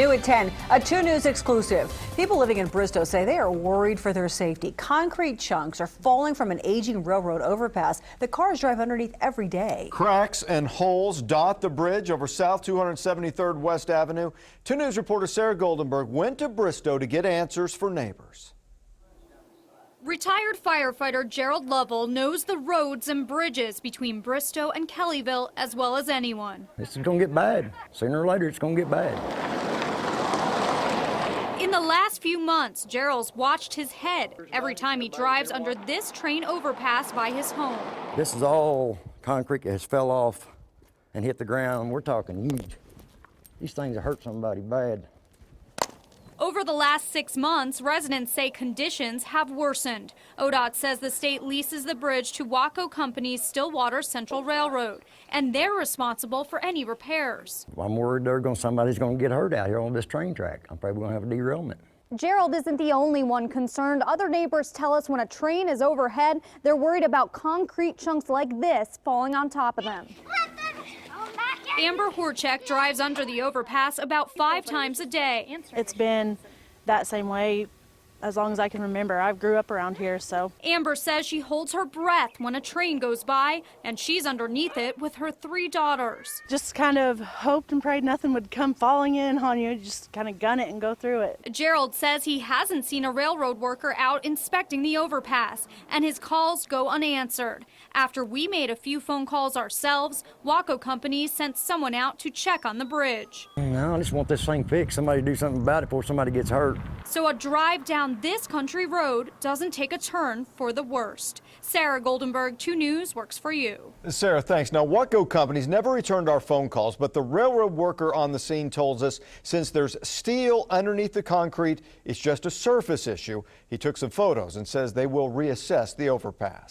New at 10, a 2 News exclusive. People living in Bristow say they are worried for their safety. Concrete chunks are falling from an aging railroad overpass that cars drive underneath every day. Cracks and holes dot the bridge over South 273rd West Avenue. 2 News reporter Sarah Goldenberg went to Bristow to get answers for neighbors. Retired firefighter Gerald Lovell knows the roads and bridges between Bristow and Kellyville as well as anyone. This is going to get bad. Sooner or later, it's going to get bad. In the last few months, Gerald's watched his head every time he drives under this train overpass by his home. This is all concrete that has fell off and hit the ground. We're talking huge. These things have hurt somebody bad. Over the last 6 months, residents say conditions have worsened. ODOT says the state leases the bridge to Waco Company's Stillwater Central Railroad, and they're responsible for any repairs. I'm worried somebody's going to get hurt out here on this train track. I'm probably going to have a derailment. Gerald isn't the only one concerned. Other neighbors tell us when a train is overhead, they're worried about concrete chunks like this falling on top of them. Amber Horchek drives under the overpass about 5 times a day. It's been that same way as long as I can remember. I grew up around here, so. Amber says she holds her breath when a train goes by, and she's underneath it with her 3 daughters. Just kind of hoped and prayed nothing would come falling in on you. Just kind of gun it and go through it. Gerald says he hasn't seen a railroad worker out inspecting the overpass, and his calls go unanswered. After we made a few phone calls ourselves, Waco Company sent someone out to check on the bridge. No, I just want this thing fixed. Somebody do something about it before somebody gets hurt. So a drive down this country road doesn't take a turn for the worst. Sarah Goldenberg, 2 News, works for you. Sarah, thanks. Now, Waco Company's never returned our phone calls, but the railroad worker on the scene told us since there's steel underneath the concrete, it's just a surface issue. He took some photos and says they will reassess the overpass.